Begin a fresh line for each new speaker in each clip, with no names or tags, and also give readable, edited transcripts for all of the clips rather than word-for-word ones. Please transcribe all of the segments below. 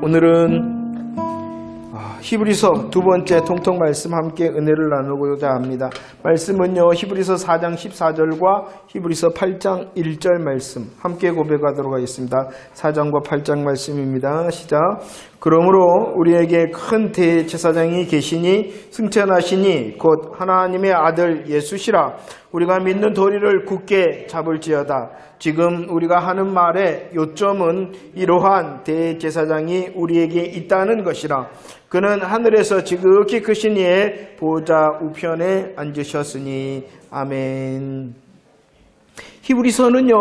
오늘은 히브리서 두 번째 통통 말씀 함께 은혜를 나누고자 합니다. 말씀은요, 히브리서 4장 14절과 히브리서 8장 1절 말씀 함께 고백하도록 하겠습니다. 4장과 8장 말씀입니다. 시작. 그러므로 우리에게 큰 대제사장이 계시니 승천하시니 곧 하나님의 아들 예수시라. 우리가 믿는 도리를 굳게 잡을지어다. 지금 우리가 하는 말의 요점은 이러한 대제사장이 우리에게 있다는 것이라. 그는 하늘에서 지극히 크신 이의 보좌 우편에 앉으셨으니. 아멘. 히브리서는요,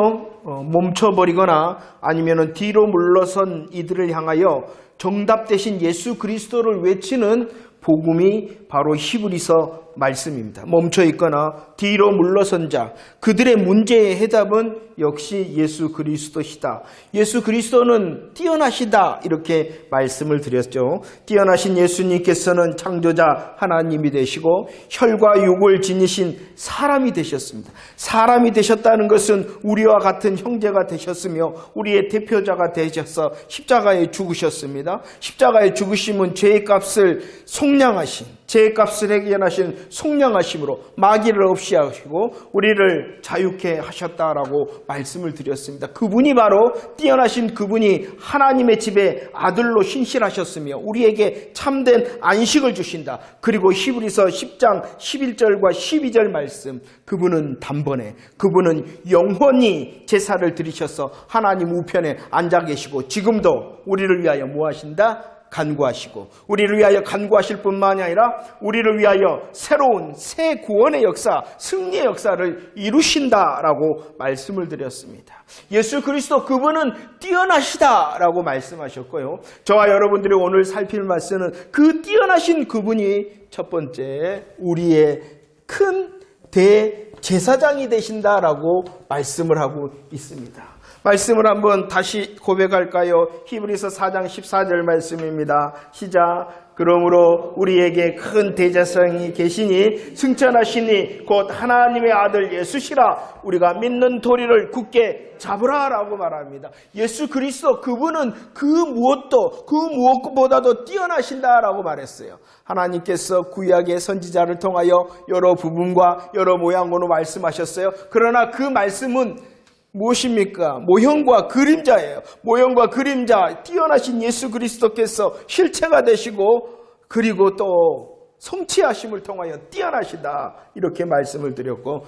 멈춰버리거나 아니면 뒤로 물러선 이들을 향하여 정답 대신 예수 그리스도를 외치는 복음이 바로 히브리서 말씀입니다. 멈춰 있거나 뒤로 물러선 자, 그들의 문제의 해답은 역시 예수 그리스도시다. 예수 그리스도는 뛰어나시다, 이렇게 말씀을 드렸죠. 뛰어나신 예수님께서는 창조자 하나님이 되시고 혈과 육을 지니신 사람이 되셨습니다. 사람이 되셨다는 것은 우리와 같은 형제가 되셨으며 우리의 대표자가 되셔서 십자가에 죽으셨습니다. 십자가에 죽으심은 죄의 값을 속량하신, 죄의 값을 해결하신 속량하심으로 마귀를 없이 하시고 우리를 자유케 하셨다라고 말씀을 드렸습니다. 그분이 바로 뛰어나신 그분이 하나님의 집에 아들로 신실하셨으며 우리에게 참된 안식을 주신다. 그리고 히브리서 10장 11절과 12절 말씀, 그분은 단번에, 그분은 영원히 제사를 드리셔서 하나님 우편에 앉아 계시고 지금도 우리를 위하여 뭐 하신다? 간구하시고, 우리를 위하여 간구하실 뿐만이 아니라 우리를 위하여 새로운 새 구원의 역사, 승리의 역사를 이루신다라고 말씀을 드렸습니다. 예수 그리스도 그분은 뛰어나시다라고 말씀하셨고요. 저와 여러분들이 오늘 살필 말씀은 그 뛰어나신 그분이 첫 번째 우리의 큰 대제사장이 되신다라고 말씀을 하고 있습니다. 말씀을 한번 다시 고백할까요? 히브리서 4장 14절 말씀입니다. 시작. 그러므로 우리에게 큰 대제사장이 계시니 승천하시니 곧 하나님의 아들 예수시라. 우리가 믿는 도리를 굳게 잡으라 라고 말합니다. 예수 그리스도 그분은 그 무엇보다도 뛰어나신다라고 말했어요. 하나님께서 구약의 선지자를 통하여 여러 부분과 여러 모양으로 말씀하셨어요. 그러나 그 말씀은 무엇입니까? 모형과 그림자예요. 모형과 그림자, 뛰어나신 예수 그리스도께서 실체가 되시고 그리고 또 성취하심을 통하여 뛰어나시다, 이렇게 말씀을 드렸고,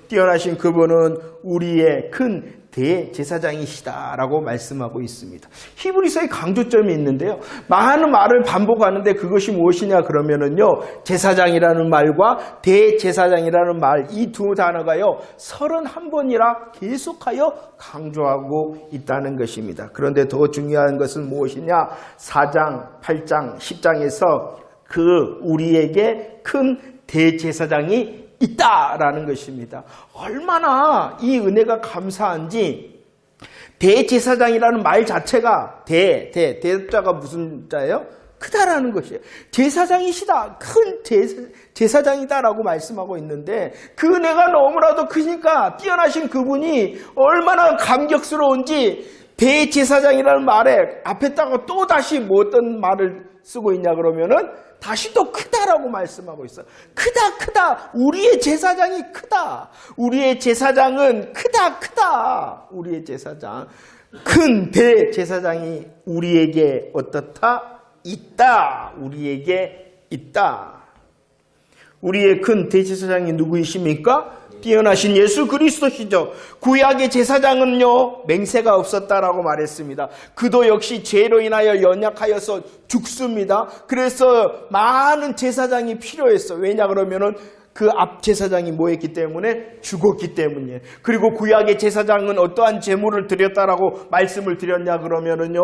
뛰어나신 그분은 우리의 큰 대제사장이시다라고 말씀하고 있습니다. 히브리서의 강조점이 있는데요, 많은 말을 반복하는데 그것이 무엇이냐 그러면은요, 제사장이라는 말과 대제사장이라는 말, 이 두 단어가요 31번이나 계속하여 강조하고 있다는 것입니다. 그런데 더 중요한 것은 무엇이냐, 4장, 8장, 10장에서 우리에게 큰 대제사장이 있다라는 것입니다. 얼마나 이 은혜가 감사한지, 대제사장이라는 말 자체가 대자가 무슨 자예요? 크다라는 것이에요. 제사장이시다, 큰 제사장이다라고 말씀하고 있는데 그 은혜가 너무나도 크니까 뛰어나신 그분이 얼마나 감격스러운지 대제사장이라는 말에 앞에다가 또 다시 어떤 말을 쓰고 있냐 그러면은 다시 또 크다라고 말씀하고 있어요. 크다. 우리의 제사장이 크다. 우리의 제사장은 크다. 우리의 제사장, 큰 대제사장이 우리에게 어떻다? 있다. 우리에게 있다. 우리의 큰 대제사장이 누구이십니까? 뛰어나신 예수 그리스도시죠. 구약의 제사장은요, 맹세가 없었다라고 말했습니다. 그도 역시 죄로 인하여 연약하여서 죽습니다. 그래서 많은 제사장이 필요했어. 왜냐 그러면은 그 앞 제사장이 뭐했기 때문에? 죽었기 때문이에요. 그리고 구약의 제사장은 어떠한 제물을 드렸다라고 말씀을 드렸냐 그러면은요,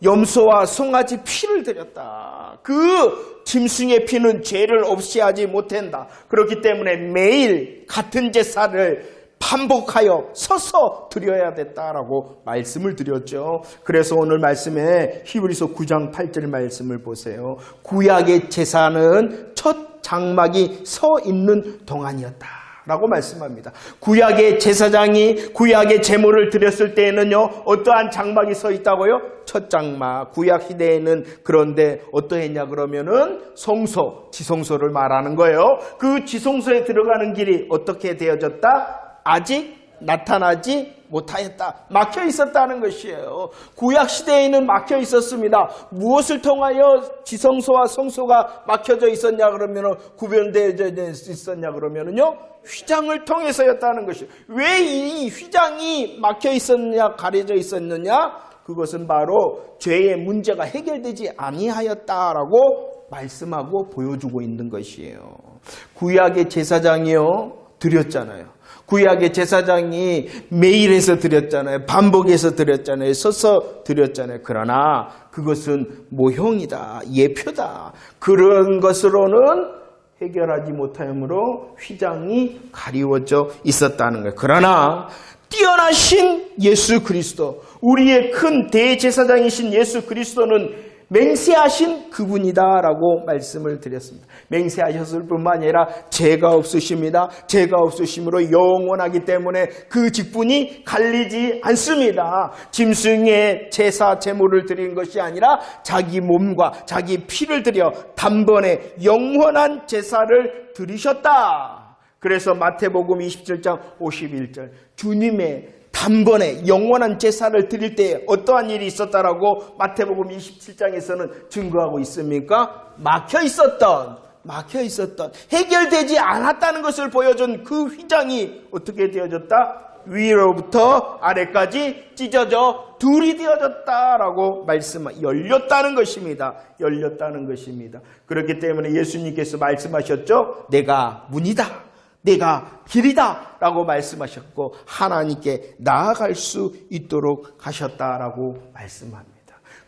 염소와 송아지 피를 드렸다. 그 짐승의 피는 죄를 없이 하지 못한다. 그렇기 때문에 매일 같은 제사를 반복하여 서서 드려야 됐다라고 말씀을 드렸죠. 그래서 오늘 말씀에 히브리서 9장 8절 말씀을 보세요. 구약의 제사는 첫 장막이 서 있는 동안이었다 라고 말씀합니다. 구약의 제사장이 구약의 제물을 드렸을 때에는요, 어떠한 장막이 서 있다고요? 첫 장막. 구약 시대에는 그런데 어떠했냐 그러면은 성소, 지성소를 말하는 거예요. 그 지성소에 들어가는 길이 어떻게 되어졌다? 아직 나타나지 못하였다. 막혀 있었다는 것이에요. 구약 시대에는 막혀 있었습니다. 무엇을 통하여 지성소와 성소가 막혀져 있었냐 그러면은, 구별되어 있었냐 그러면은요, 휘장을 통해서였다는 것이에요. 왜 이 휘장이 막혀 있었냐, 가려져 있었느냐? 그것은 바로 죄의 문제가 해결되지 아니하였다라고 말씀하고 보여주고 있는 것이에요. 구약의 제사장이요, 드렸잖아요. 구약의 제사장이 매일 해서 드렸잖아요. 반복해서 드렸잖아요. 서서 드렸잖아요. 그러나 그것은 모형이다. 예표다. 그런 것으로는 해결하지 못하므로 휘장이 가리워져 있었다는 거예요. 그러나 뛰어나신 예수 그리스도, 우리의 큰 대제사장이신 예수 그리스도는 맹세하신 그분이다라고 말씀을 드렸습니다. 맹세하셨을 뿐만 아니라 죄가 없으십니다. 죄가 없으심으로 영원하기 때문에 그 직분이 갈리지 않습니다. 짐승의 제사 제물을 드린 것이 아니라 자기 몸과 자기 피를 들여 단번에 영원한 제사를 드리셨다. 그래서 마태복음 27장 51절, 주님의 단번에 영원한 제사를 드릴 때 어떠한 일이 있었다라고 마태복음 27장에서는 증거하고 있습니까? 막혀 있었던, 해결되지 않았다는 것을 보여준 그 휘장이 어떻게 되어졌다? 위로부터 아래까지 찢어져 둘이 되어졌다라고 열렸다는 것입니다. 그렇기 때문에 예수님께서 말씀하셨죠. 내가 문이다. 내가 길이다 라고 말씀하셨고 하나님께 나아갈 수 있도록 하셨다라고 말씀합니다.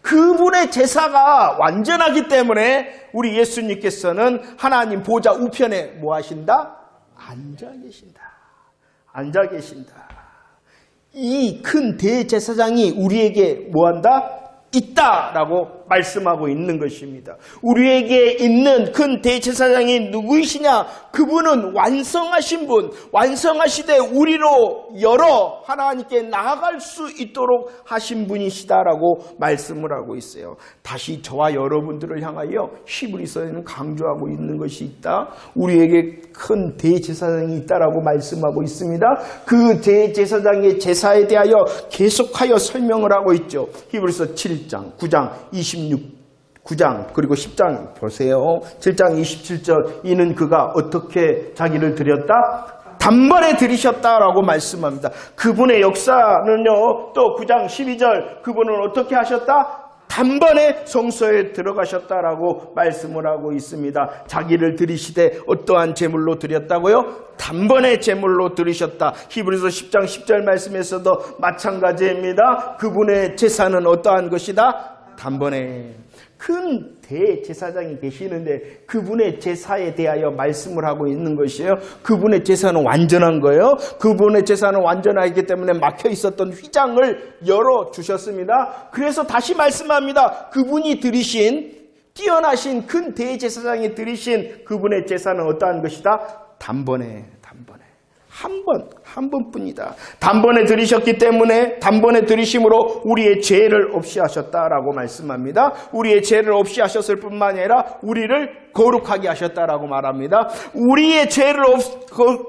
그분의 제사가 완전하기 때문에 우리 예수님께서는 하나님 보좌 우편에 뭐 하신다? 앉아 계신다. 이 큰 대제사장이 우리에게 뭐 한다? 있다라고 말씀하고 있는 것입니다. 우리에게 있는 큰 대제사장이 누구이시냐? 그분은 완성하신 분, 완성하시되 우리로 열어 하나님께 나아갈 수 있도록 하신 분이시다라고 말씀을 하고 있어요. 다시 저와 여러분들을 향하여 히브리서에는 강조하고 있는 것이 있다. 우리에게 큰 대제사장이 있다라고 말씀하고 있습니다. 그 대제사장의 제사에 대하여 계속하여 설명을 하고 있죠. 히브리서 7장, 9장, 9장 그리고 10장 보세요. 7장 27절, 이는 그가 어떻게 자기를 드렸다? 단번에 들이셨다라고 말씀합니다. 그분의 역사는요, 또 9장 12절, 그분은 어떻게 하셨다? 단번에 성소에 들어가셨다라고 말씀을 하고 있습니다. 자기를 들이시되 어떠한 제물로 드렸다고요? 단번에 제물로 드리셨다. 히브리서 10장 10절 말씀에서도 마찬가지입니다. 그분의 제사는 어떠한 것이다? 단번에. 큰 대제사장이 계시는데 그분의 제사에 대하여 말씀을 하고 있는 것이에요. 그분의 제사는 완전한 거예요. 그분의 제사는 완전하기 때문에 막혀 있었던 휘장을 열어주셨습니다. 그래서 다시 말씀합니다. 그분이 드리신, 뛰어나신 큰 대제사장이 드리신 그분의 제사는 어떠한 것이다? 단번에. 한 번뿐이다. 단번에 들이셨기 때문에 단번에 들이심으로 우리의 죄를 없이 하셨다라고 말씀합니다. 우리의 죄를 없이 하셨을 뿐만 아니라 우리를 거룩하게 하셨다라고 말합니다. 우리의 죄를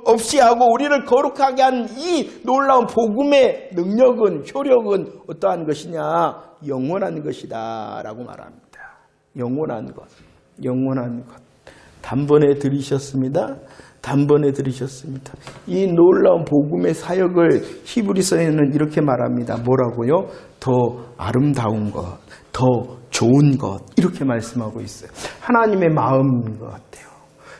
없이 하고 우리를 거룩하게 한 이 놀라운 복음의 능력은, 효력은 어떠한 것이냐? 영원한 것이다 라고 말합니다. 영원한 것. 단번에 들이셨습니다. 이 놀라운 복음의 사역을 히브리서에는 이렇게 말합니다. 뭐라고요? 더 아름다운 것, 더 좋은 것, 이렇게 말씀하고 있어요. 하나님의 마음인 것 같아요.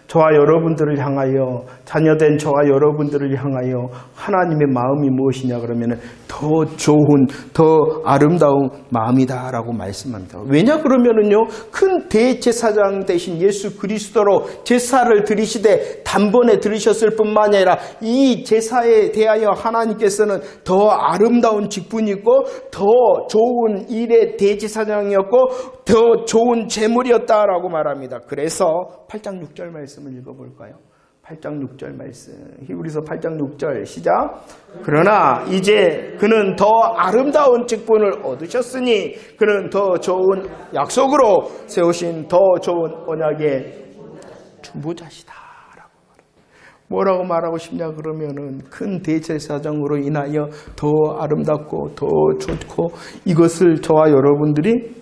저와 여러분들을 향하여, 자녀된 저와 여러분들을 향하여 하나님의 마음이 무엇이냐 그러면 더 좋은, 더 아름다운 마음이다라고 말씀합니다. 왜냐 그러면은요, 큰 대제사장 되신 예수 그리스도로 제사를 드리시되 단번에 드리셨을 뿐만 아니라 이 제사에 대하여 하나님께서는 더 아름다운 직분이고 더 좋은 일의 대제사장이었고 더 좋은 제물이었다라고 말합니다. 그래서 8장 6절 말씀을 읽어볼까요? 8장 6절 말씀. 히브리서 8장 6절 시작. 그러나 이제 그는 더 아름다운 직분을 얻으셨으니 그는 더 좋은 약속으로 세우신 더 좋은 언약의 중보자시다. 뭐라고 말하고 싶냐 그러면은 큰 대제사장으로 인하여 더 아름답고 더 좋고 이것을 저와 여러분들이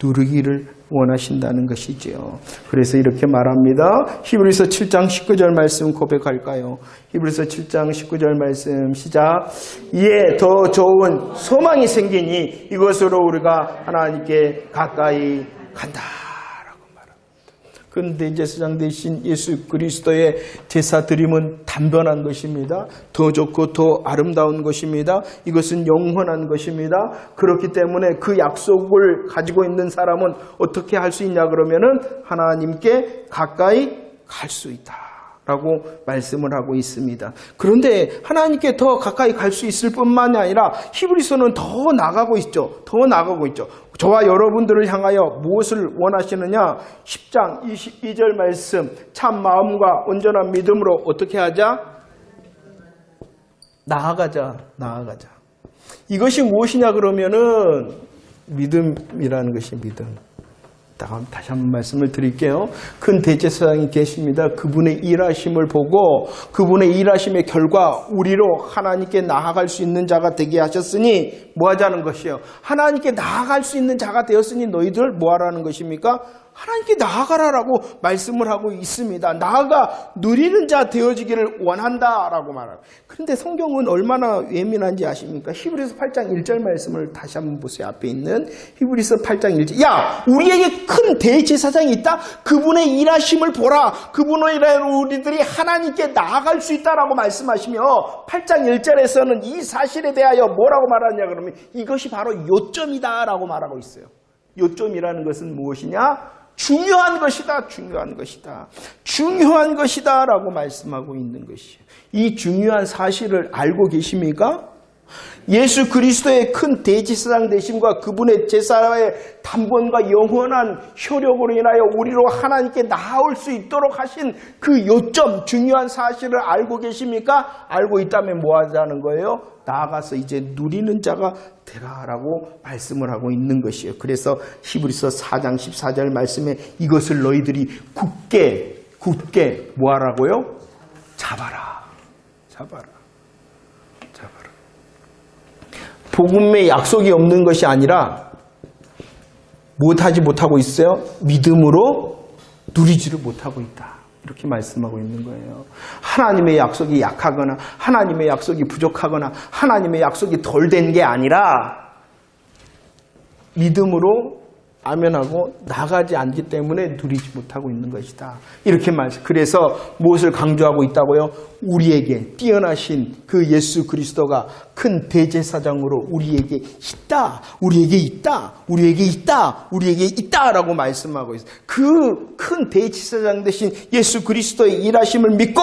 누리기를 원하신다는 것이지요. 그래서 이렇게 말합니다. 히브리서 7장 19절 말씀 고백할까요? 히브리서 7장 19절 말씀 시작. 이에 더 좋은 소망이 생기니 이것으로 우리가 하나님께 가까이 간다. 큰 대제사장 대신 예수 그리스도의 제사 드림은 단변한 것입니다. 더 좋고 더 아름다운 것입니다. 이것은 영원한 것입니다. 그렇기 때문에 그 약속을 가지고 있는 사람은 어떻게 할 수 있냐 그러면은 하나님께 가까이 갈 수 있다. 라고 말씀을 하고 있습니다. 그런데 하나님께 더 가까이 갈 수 있을 뿐만이 아니라 히브리서는 더 나가고 있죠. 더 나가고 있죠. 저와 여러분들을 향하여 무엇을 원하시느냐? 10장 22절 말씀 참 마음과 온전한 믿음으로 어떻게 하자? 나아가자. 이것이 무엇이냐 그러면은 믿음이라는 것이 믿음. 다시 한번 말씀을 드릴게요. 큰 대제사장이 계십니다. 그분의 일하심을 보고 그분의 일하심의 결과 우리로 하나님께 나아갈 수 있는 자가 되게 하셨으니 뭐 하자는 것이요? 하나님께 나아갈 수 있는 자가 되었으니 너희들 뭐 하라는 것입니까? 하나님께 나아가라라고 말씀을 하고 있습니다. 나아가 누리는 자 되어지기를 원한다라고 말합니다. 그런데 성경은 얼마나 예민한지 아십니까? 히브리서 8장 1절 말씀을 다시 한번 보세요. 앞에 있는 히브리서 8장 1절. 야, 우리에게 큰 대제사장이 있다. 그분의 일하심을 보라. 그분의 일하로 우리들이 하나님께 나아갈 수 있다라고 말씀하시며 8장 1절에서는 이 사실에 대하여 뭐라고 말하냐 그러면 이것이 바로 요점이다라고 말하고 있어요. 요점이라는 것은 무엇이냐? 중요한 것이다. 중요한 것이다 라고 말씀하고 있는 것이에요. 이 중요한 사실을 알고 계십니까? 예수 그리스도의 큰 대제사장 되심과 그분의 제사의 단번과 영원한 효력으로 인하여 우리로 하나님께 나아올 수 있도록 하신 그 요점, 중요한 사실을 알고 계십니까? 알고 있다면 뭐 하자는 거예요? 나아가서 이제 누리는 자가 되라라고 말씀을 하고 있는 것이에요. 그래서 히브리서 4장 14절 말씀에 이것을 너희들이 굳게 뭐 하라고요? 잡아라. 복음의 약속이 없는 것이 아니라 무엇하지 못하고 있어요? 믿음으로 누리지를 못하고 있다. 이렇게 말씀하고 있는 거예요. 하나님의 약속이 약하거나 하나님의 약속이 부족하거나 하나님의 약속이 덜 된 게 아니라 믿음으로 아멘하고 나가지 않기 때문에 누리지 못하고 있는 것이다. 이렇게 말씀. 그래서 무엇을 강조하고 있다고요? 우리에게 뛰어나신 그 예수 그리스도가 큰 대제사장으로 우리에게 있다라고 말씀하고 있어요. 그 큰 대제사장 되신 예수 그리스도의 일하심을 믿고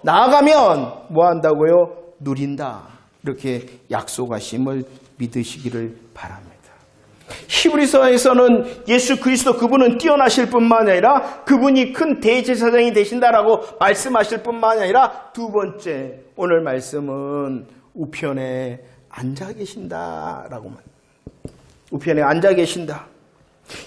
나아가면 뭐 한다고요? 누린다. 이렇게 약속하심을 믿으시기를 바랍니다. 히브리서에서는 예수 그리스도 그분은 뛰어나실 뿐만 아니라 그분이 큰 대제사장이 되신다라고 말씀하실 뿐만 아니라 두 번째 오늘 말씀은 우편에 앉아 계신다라고 우편에 앉아 계신다.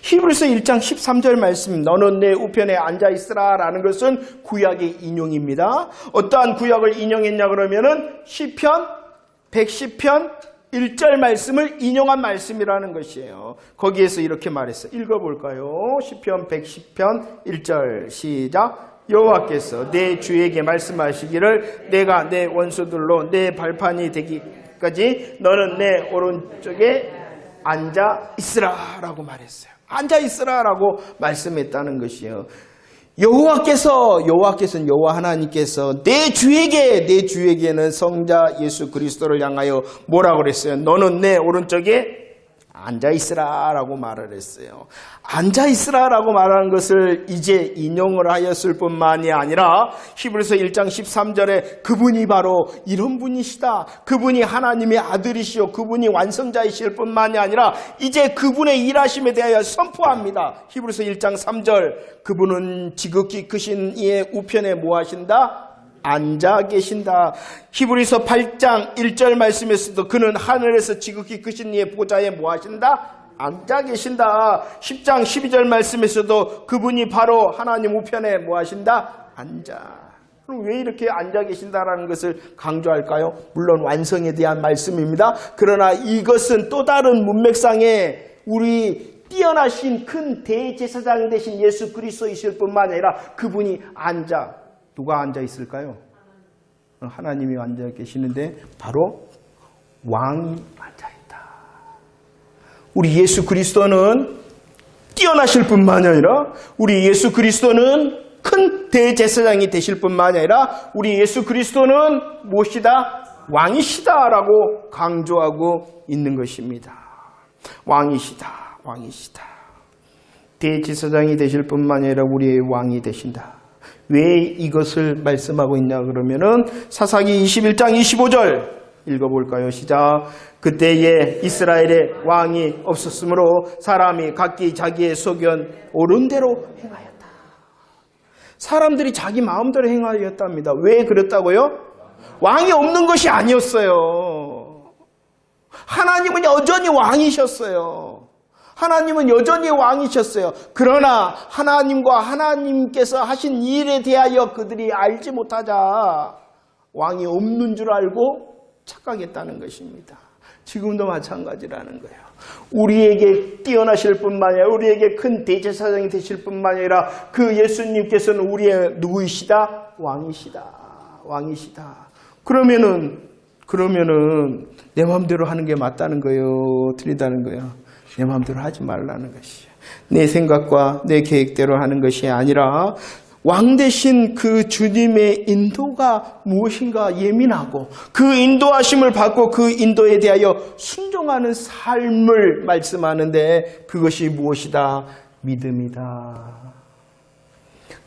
히브리서 1장 13절 말씀 너는 내 우편에 앉아 있으라 라는 것은 구약의 인용입니다. 어떠한 구약을 인용했냐 그러면은 시편 110편 1절 말씀을 인용한 말씀이라는 것이에요. 거기에서 이렇게 말했어요. 읽어볼까요? 시편 110편 1절 시작. 여호와께서 내 주에게 말씀하시기를 내가 내 원수들로 내 발판이 되기까지 너는 내 오른쪽에 앉아 있으라 라고 말했어요. 앉아 있으라 라고 말씀했다는 것이에요. 여호와께서는 여호와 하나님께서 내 주에게는 성자 예수 그리스도를 향하여 뭐라고 그랬어요? 너는 내 오른쪽에 앉아있으라라고 말을 했어요. 앉아있으라라고 말하는 것을 이제 인용을 하였을 뿐만이 아니라 히브리서 1장 13절에 그분이 바로 이런 분이시다. 그분이 하나님의 아들이시오. 그분이 완성자이실 뿐만이 아니라 이제 그분의 일하심에 대하여 선포합니다. 히브리서 1장 3절 그분은 지극히 크신 이의 우편에 뭐 하신다? 앉아 계신다. 히브리서 8장 1절 말씀에서도 그는 하늘에서 지극히 크신 이의 보좌에 뭐 하신다? 앉아 계신다. 10장 12절 말씀에서도 그분이 바로 하나님 우편에 뭐 하신다? 앉아. 그럼 왜 이렇게 앉아 계신다라는 것을 강조할까요? 물론 완성에 대한 말씀입니다. 그러나 이것은 또 다른 문맥상에 우리 뛰어나신 큰 대제사장 되신 예수 그리스도이실 뿐만 아니라 그분이 누가 앉아 있을까요? 하나님이 앉아 계시는데 바로 왕이 앉아 있다. 우리 예수 그리스도는 뛰어나실 뿐만 아니라 우리 예수 그리스도는 큰 대제사장이 되실 뿐만 아니라 우리 예수 그리스도는 무엇이다? 왕이시다라고 강조하고 있는 것입니다. 왕이시다. 대제사장이 되실 뿐만 아니라 우리의 왕이 되신다. 왜 이것을 말씀하고 있냐 그러면은 사사기 21장 25절 읽어볼까요? 시작. 그때에 이스라엘에 왕이 없었으므로 사람이 각기 자기의 소견 옳은 대로 행하였다. 사람들이 자기 마음대로 행하였답니다. 왜 그랬다고요? 왕이 없는 것이 아니었어요. 하나님은 여전히 왕이셨어요. 하나님은 여전히 왕이셨어요. 그러나 하나님과 하나님께서 하신 일에 대하여 그들이 알지 못하자 왕이 없는 줄 알고 착각했다는 것입니다. 지금도 마찬가지라는 거예요. 우리에게 뛰어나실 뿐만 아니라 우리에게 큰 대제사장이 되실 뿐만 아니라 그 예수님께서는 우리의 누구이시다? 왕이시다. 그러면은 내 마음대로 하는 게 맞다는 거예요? 틀리다는 거예요? 내 마음대로 하지 말라는 것이에요. 내 생각과 내 계획대로 하는 것이 아니라 왕 대신 그 주님의 인도가 무엇인가 예민하고 그 인도하심을 받고 그 인도에 대하여 순종하는 삶을 말씀하는데 그것이 무엇이다? 믿음이다.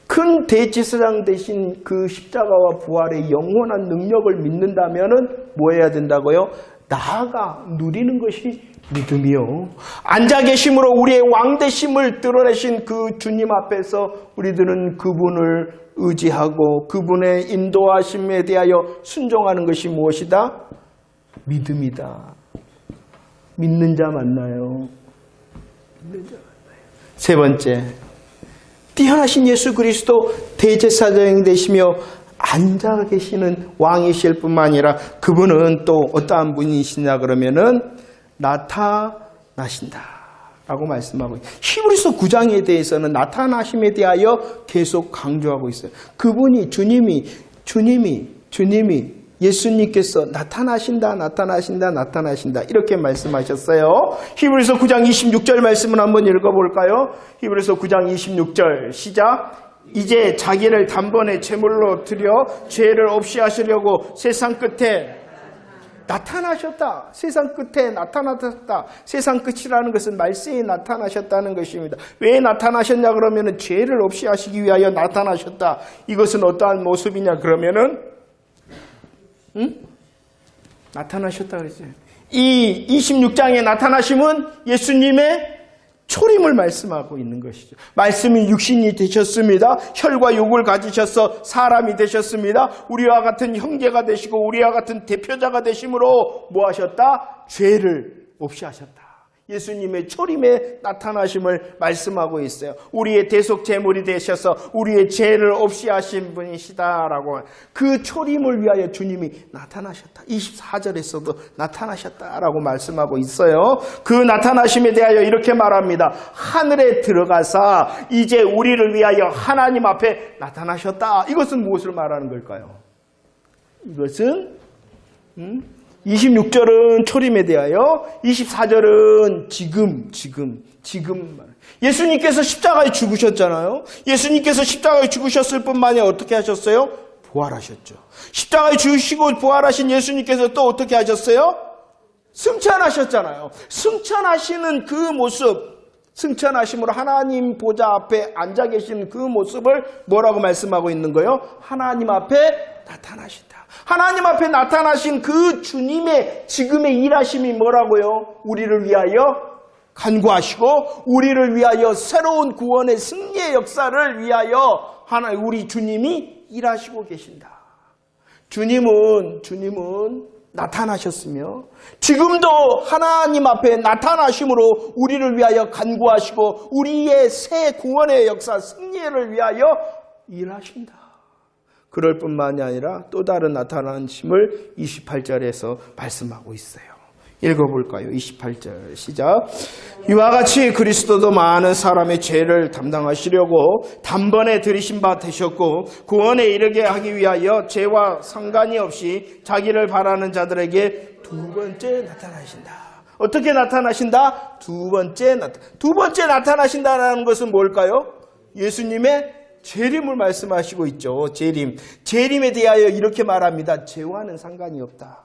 큰 대제사장 대신 그 십자가와 부활의 영원한 능력을 믿는다면은 뭐 해야 된다고요? 나아가 누리는 것이 믿음이요. 앉아 계심으로 우리의 왕되심을 드러내신 그 주님 앞에서 우리들은 그분을 의지하고 그분의 인도하심에 대하여 순종하는 것이 무엇이다? 믿음이다. 믿는 자 맞나요? 세 번째, 뛰어나신 예수 그리스도 대제사장이 되시며 앉아 계시는 왕이실 뿐만 아니라 그분은 또 어떠한 분이시냐 그러면은 나타나신다 라고 말씀하고 있어요. 히브리서 9장에 대해서는 나타나심에 대하여 계속 강조하고 있어요. 그분이 주님이 예수님께서 나타나신다 이렇게 말씀하셨어요. 히브리서 9장 26절 말씀을 한번 읽어볼까요? 히브리서 9장 26절 시작. 이제 자기를 단번에 제물로 드려 죄를 없이 하시려고 세상 끝에 나타나셨다. 세상 끝에 나타나셨다. 세상 끝이라는 것은 말세에 나타나셨다는 것입니다. 왜 나타나셨냐 그러면은 죄를 없이 하시기 위하여 나타나셨다. 이것은 어떠한 모습이냐 그러면은 나타나셨다 그랬어요. 이 26장의 나타나심은 예수님의 초림을 말씀하고 있는 것이죠. 말씀이 육신이 되셨습니다. 혈과 육을 가지셔서 사람이 되셨습니다. 우리와 같은 형제가 되시고 우리와 같은 대표자가 되심으로 뭐 하셨다? 죄를 없이 하셨다. 예수님의 초림의 나타나심을 말씀하고 있어요. 우리의 대속 제물이 되셔서 우리의 죄를 없이 하신 분이시다라고 그 초림을 위하여 주님이 나타나셨다. 24절에서도 나타나셨다라고 말씀하고 있어요. 그 나타나심에 대하여 이렇게 말합니다. 하늘에 들어가사 이제 우리를 위하여 하나님 앞에 나타나셨다. 이것은 무엇을 말하는 걸까요? 이것은 26절은 초림에 대하여 24절은 지금 예수님께서 십자가에 죽으셨잖아요. 예수님께서 십자가에 죽으셨을 뿐만 아니라 어떻게 하셨어요? 부활하셨죠. 십자가에 죽으시고 부활하신 예수님께서 또 어떻게 하셨어요? 승천하셨잖아요. 승천하시는 그 모습, 승천하심으로 하나님 보좌 앞에 앉아 계신 그 모습을 뭐라고 말씀하고 있는 거예요? 하나님 앞에 나타나신다. 하나님 앞에 나타나신 그 주님의 지금의 일하심이 뭐라고요? 우리를 위하여 간구하시고 우리를 위하여 새로운 구원의 승리의 역사를 위하여 우리 주님이 일하시고 계신다. 주님은 나타나셨으며 지금도 하나님 앞에 나타나심으로 우리를 위하여 간구하시고 우리의 새 구원의 역사 승리를 위하여 일하신다. 그럴 뿐만이 아니라 또 다른 나타나심을 28절에서 말씀하고 있어요. 읽어볼까요? 28절 시작. 이와 같이 그리스도도 많은 사람의 죄를 담당하시려고 단번에 들이신 바 되셨고 구원에 이르게 하기 위하여 죄와 상관이 없이 자기를 바라는 자들에게 두 번째 나타나신다. 어떻게 나타나신다? 두 번째 나타나신다는 것은 뭘까요? 예수님의 재림을 말씀하시고 있죠. 재림에 대하여 이렇게 말합니다. 죄와는 상관이 없다.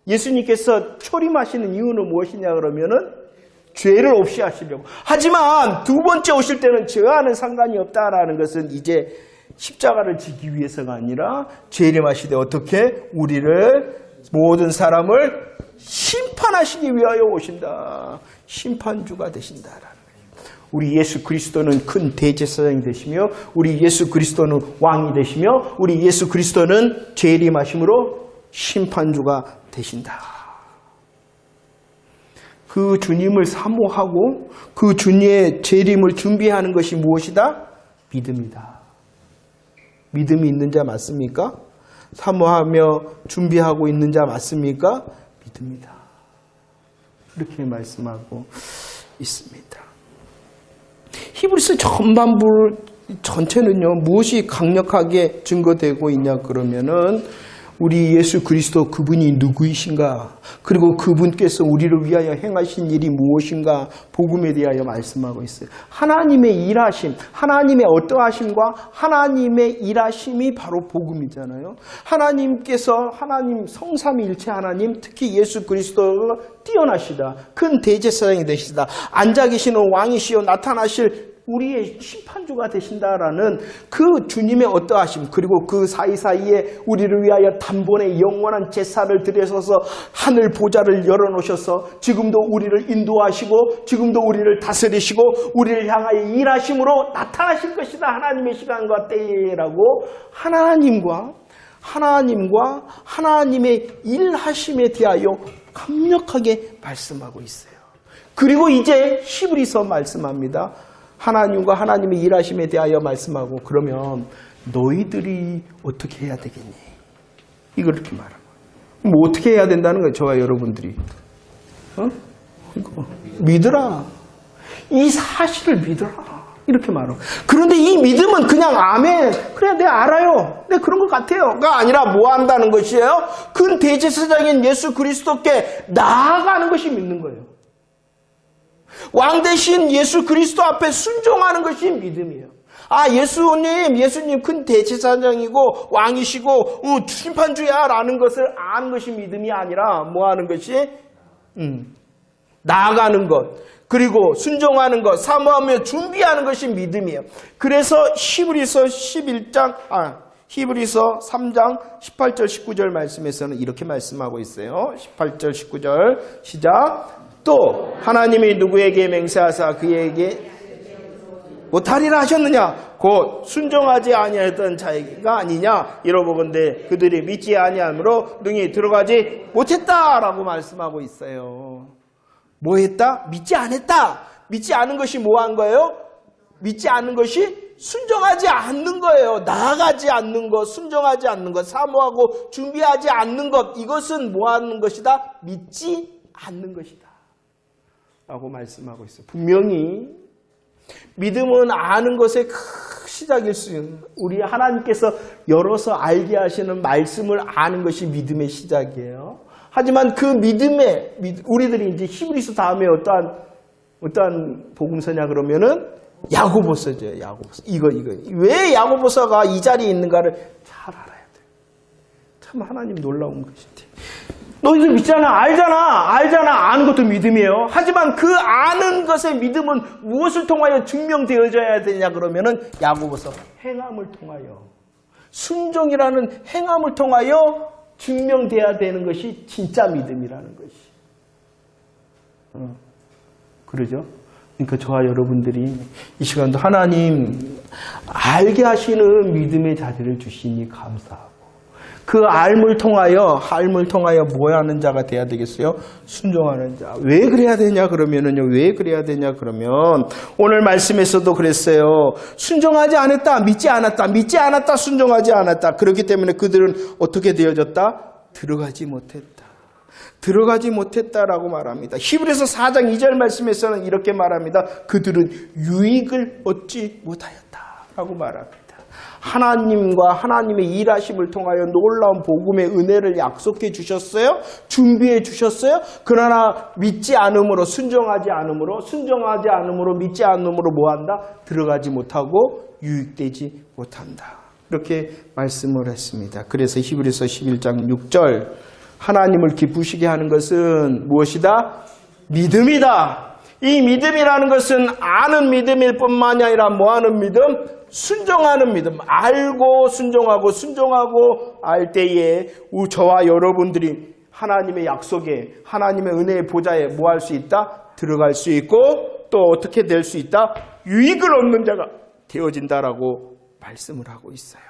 예수님께서 초림하시는 이유는 무엇이냐 그러면은 죄를 없이 하시려고. 하지만 두 번째 오실 때는 죄와는 상관이 없다라는 것은 이제 십자가를 지기 위해서가 아니라 재림하시되 어떻게 우리를 모든 사람을 심판하시기 위하여 오신다. 심판주가 되신다라는 거예요. 우리 예수 그리스도는 큰 대제사장이 되시며 우리 예수 그리스도는 왕이 되시며 우리 예수 그리스도는 재림하심으로 심판주가 되신다. 그 주님을 사모하고 그 주님의 재림을 준비하는 것이 무엇이다? 믿음이다. 믿음이 있는 자 맞습니까? 사모하며 준비하고 있는 자 맞습니까? 믿음이다. 이렇게 말씀하고 있습니다. 히브리서 전반부 전체는요, 무엇이 강력하게 증거되고 있냐 그러면은 우리 예수 그리스도 그분이 누구이신가, 그리고 그분께서 우리를 위하여 행하신 일이 무엇인가 복음에 대하여 말씀하고 있어요. 하나님의 일하심, 하나님의 어떠하심과 하나님의 일하심이 바로 복음이잖아요. 하나님께서 하나님 성삼위일체 하나님, 특히 예수 그리스도가 뛰어나시다. 큰 대제사장이 되시다. 앉아 계시는 왕이시여 나타나실 우리의 심판주가 되신다라는 그 주님의 어떠하심, 그리고 그 사이사이에 우리를 위하여 단번에 영원한 제사를 드려서서 하늘 보좌를 열어놓으셔서 지금도 우리를 인도하시고 지금도 우리를 다스리시고 우리를 향하여 일하심으로 나타나실 것이다. 하나님의 시간과 때라고 하나님과 하나님의 일하심에 대하여 강력하게 말씀하고 있어요. 그리고 이제 히브리서 말씀합니다. 하나님과 하나님의 일하심에 대하여 말씀하고, 그러면 너희들이 어떻게 해야 되겠니? 이걸 이렇게 말합니다. 뭐 어떻게 해야 된다는 거예요? 저와 여러분들이. 믿으라. 이 사실을 믿으라. 이렇게 말하고. 그런데 이 믿음은 그냥 아멘, 그래 내가 알아요, 내가 그런 것 같아요가 아니라 뭐 한다는 것이에요? 큰 대제사장인 예수 그리스도께 나아가는 것이 믿는 거예요. 왕 대신 예수 그리스도 앞에 순종하는 것이 믿음이에요. 아, 예수님 큰 대제사장이고 왕이시고 심판주야 라는 것을 아는 것이 믿음이 아니라 뭐 하는 것이? 나아가는 것, 그리고 순종하는 것, 사모하며 준비하는 것이 믿음이에요. 그래서 히브리서 3장 18절 19절 말씀에서는 이렇게 말씀하고 있어요. 18절 19절 시작. 또 하나님이 누구에게 맹세하사 그에게 못하리라 하셨느냐? 곧 순종하지 아니하였던 자가 아니냐? 이러보건대 그들이 믿지 아니함으로 능히 들어가지 못했다라고 말씀하고 있어요. 뭐 했다? 믿지 않았다. 믿지 않은 것이 뭐 한 거예요? 믿지 않는 것이 순종하지 않는 거예요. 나아가지 않는 것, 순종하지 않는 것, 사모하고 준비하지 않는 것, 이것은 뭐 하는 것이다? 믿지 않는 것이다 라고 말씀하고 있어요. 분명히 믿음은 아는 것의 시작일 수 있는, 우리 하나님께서 열어서 알게 하시는 말씀을 아는 것이 믿음의 시작이에요. 하지만 그 믿음에 우리들이 이제 히브리서 다음에 어떠한 복음서냐 그러면은 야고보서죠. 야고보서. 이거 왜 야고보서가 이 자리에 있는가를 잘 알아야 돼요. 참 하나님 놀라운 것인데. 너희들 믿잖아. 알잖아. 아는 것도 믿음이에요. 하지만 그 아는 것의 믿음은 무엇을 통하여 증명되어져야 되냐 그러면은 야고보서 행함을 통하여, 순종이라는 행함을 통하여 증명돼야 되는 것이 진짜 믿음이라는 것이. 그러죠? 그러니까 저와 여러분들이 이 시간도 하나님 알게 하시는 믿음의 자세를 주시니 감사하고, 그 알을 통하여 뭐 하는 자가 돼야 되겠어요? 순종하는 자. 왜 그래야 되냐 그러면은요. 왜 그래야 되냐 그러면 오늘 말씀에서도 그랬어요. 순종하지 않았다. 믿지 않았다. 순종하지 않았다. 그렇기 때문에 그들은 어떻게 되어졌다? 들어가지 못했다라고 말합니다. 히브리서 4장 2절 말씀에서는 이렇게 말합니다. 그들은 유익을 얻지 못하였다라고 말합니다. 하나님과 하나님의 일하심을 통하여 놀라운 복음의 은혜를 약속해 주셨어요. 준비해 주셨어요. 그러나 믿지 않음으로, 순종하지 않음으로 믿지 않음으로 뭐한다? 들어가지 못하고 유익되지 못한다. 이렇게 말씀을 했습니다. 그래서 히브리서 11장 6절, 하나님을 기쁘시게 하는 것은 무엇이다? 믿음이다. 이 믿음이라는 것은 아는 믿음일 뿐만이 아니라 뭐하는 믿음? 순종하는 믿음. 알고 순종하고 알 때에 저와 여러분들이 하나님의 약속에, 하나님의 은혜의 보좌에 뭐 할 수 있다? 들어갈 수 있고, 또 어떻게 될 수 있다? 유익을 얻는 자가 되어진다라고 말씀을 하고 있어요.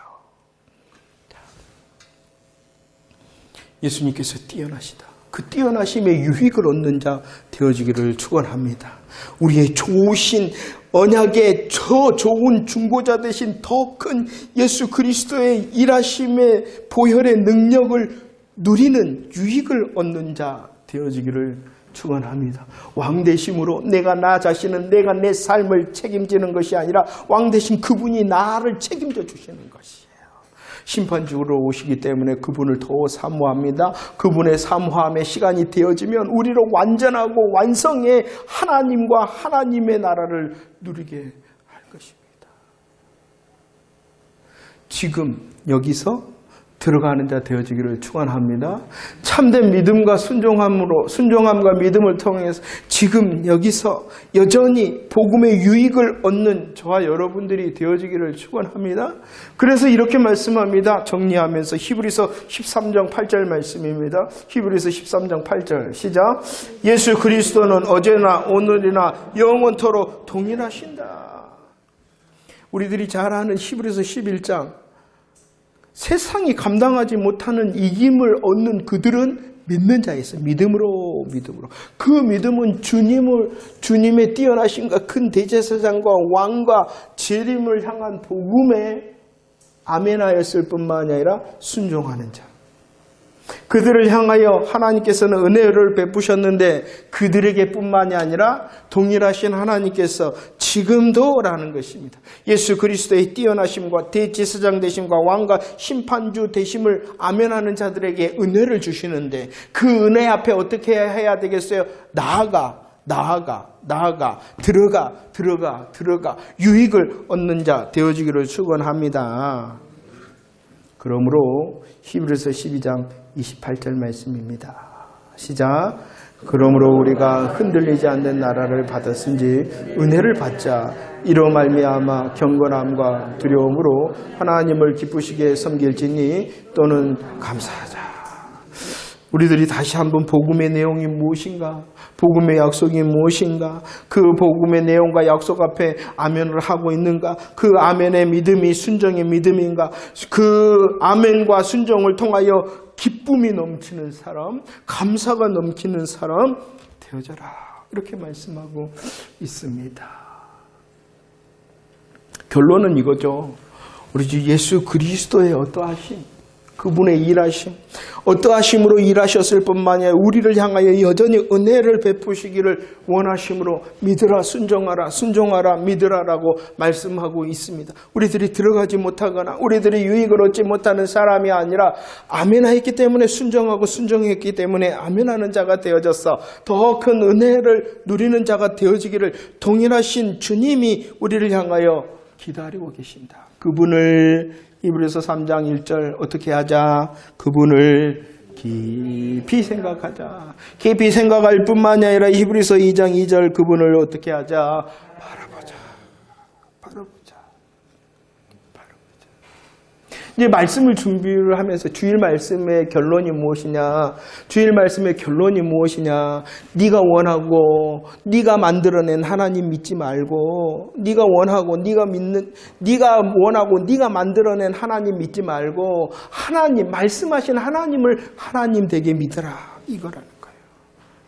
예수님께서 뛰어나시다. 그 뛰어나심의 유익을 얻는 자 되어지기를 축원합니다. 우리의 좋으신 언약의 저 좋은 중보자 되신 더 큰 예수 그리스도의 일하심의 보혈의 능력을 누리는 유익을 얻는 자 되어지기를 축원합니다. 왕되심으로 내가 나 자신은 내가 내 삶을 책임지는 것이 아니라 왕되신 그분이 나를 책임져 주시는 것이에요. 심판주로 오시기 때문에 그분을 더 사모합니다. 그분의 사모함의 시간이 되어지면 우리를 완전하고 완성의 하나님과 하나님의 나라를 누리게 할 것입니다. 지금 여기서 들어가는 자 되어지기를 축원합니다. 참된 믿음과 순종함과 믿음을 통해서 지금 여기서 여전히 복음의 유익을 얻는 저와 여러분들이 되어지기를 축원합니다. 그래서 이렇게 말씀합니다. 정리하면서 히브리서 13장 8절 말씀입니다. 히브리서 13장 8절 시작. 예수 그리스도는 어제나 오늘이나 영원토록 동일하신다. 우리들이 잘 아는 히브리서 11장, 세상이 감당하지 못하는 이김을 얻는 그들은 믿는 자였어요. 믿음으로. 그 믿음은 주님의 뛰어나심과 큰 대제사장과 왕과 재림을 향한 복음에 아멘하였을 뿐만 아니라 순종하는 자. 그들을 향하여 하나님께서는 은혜를 베푸셨는데 그들에게 뿐만이 아니라 동일하신 하나님께서 지금도라는 것입니다. 예수 그리스도의 뛰어나심과 대제사장 되심과 왕과 심판주 되심을 아멘하는 자들에게 은혜를 주시는데 그 은혜 앞에 어떻게 해야 되겠어요? 나아가 들어가 유익을 얻는 자 되어지기를 축원합니다. 그러므로 히브리서 12장 28절 말씀입니다. 시작. 그러므로 우리가 흔들리지 않는 나라를 받았은지 은혜를 받자. 이로 말미암아 경건함과 두려움으로 하나님을 기쁘시게 섬길지니 또는 감사하자. 우리들이 다시 한번 복음의 내용이 무엇인가? 복음의 약속이 무엇인가? 그 복음의 내용과 약속 앞에 아멘을 하고 있는가? 그 아멘의 믿음이 순종의 믿음인가? 그 아멘과 순종을 통하여 기쁨이 넘치는 사람, 감사가 넘치는 사람 되어져라. 이렇게 말씀하고 있습니다. 결론은 이거죠. 우리 주 예수 그리스도의 어떠하심, 그분의 일하심, 어떠하심으로 일하셨을 뿐만 아니라 우리를 향하여 여전히 은혜를 베푸시기를 원하심으로 믿으라, 순종하라, 믿으라라고 말씀하고 있습니다. 우리들이 들어가지 못하거나 우리들이 유익을 얻지 못하는 사람이 아니라 아멘하였기 때문에 순종했기 때문에 아멘하는 자가 되어져서 더 큰 은혜를 누리는 자가 되어지기를 동일하신 주님이 우리를 향하여 기다리고 계신다. 그분을 히브리서 3장 1절 어떻게 하자? 그분을 깊이 생각하자. 깊이 생각할 뿐만이 아니라 히브리서 2장 2절 그분을 어떻게 하자? 바라보자. 이제 말씀을 준비를 하면서 주일 말씀의 결론이 무엇이냐? 주일 말씀의 결론이 무엇이냐? 네가 원하고 네가 만들어낸 하나님 믿지 말고 네가 원하고 네가 만들어낸 하나님 믿지 말고 하나님 말씀하신 하나님을 하나님 되게 믿어라. 이거라는 거예요.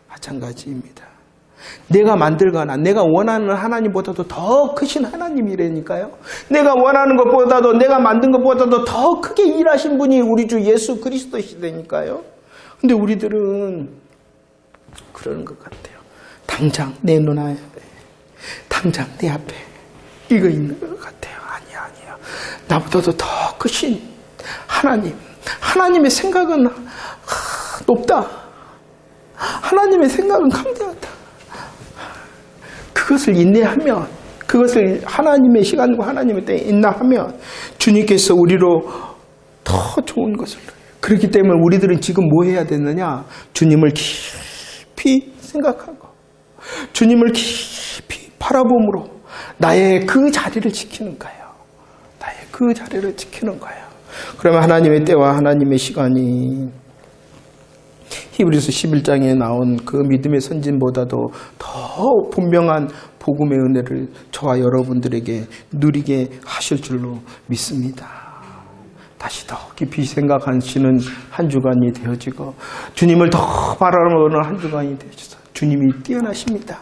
마찬가지입니다. 내가 만들거나 내가 원하는 하나님보다도 더 크신 하나님이라니까요. 내가 원하는 것보다도 내가 만든 것보다도 더 크게 일하신 분이 우리 주 예수 그리스도시되니까요. 근데 우리들은 그러는 것 같아요. 당장 내 눈앞에, 당장 내 앞에 이거 있는 것 같아요. 아니야. 나보다도 더 크신 하나님의 생각은 높다. 하나님의 생각은 강대하다. 그것을 인내하면, 그것을 하나님의 시간과 하나님의 때에 인내하면 주님께서 우리로 더 좋은 것을. 그렇기 때문에 우리들은 지금 뭐 해야 되느냐? 주님을 깊이 생각하고 주님을 깊이 바라봄으로 나의 그 자리를 지키는 거예요. 나의 그 자리를 지키는 거예요. 그러면 하나님의 때와 하나님의 시간이 히브리서 11장에 나온 그 믿음의 선진보다도 더 분명한 복음의 은혜를 저와 여러분들에게 누리게 하실 줄로 믿습니다. 다시 더 깊이 생각하시는 한 주간이 되어지고 주님을 더 바라보는 한 주간이 되어져서 주님이 뛰어나십니다.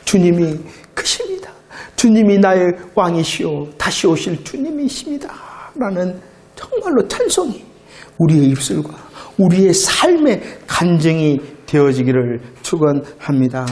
주님이 크십니다. 주님이 나의 왕이시오 다시 오실 주님이십니다. 라는 정말로 찬송이 우리의 입술과 우리의 삶의 간증이 되어지기를 축원합니다.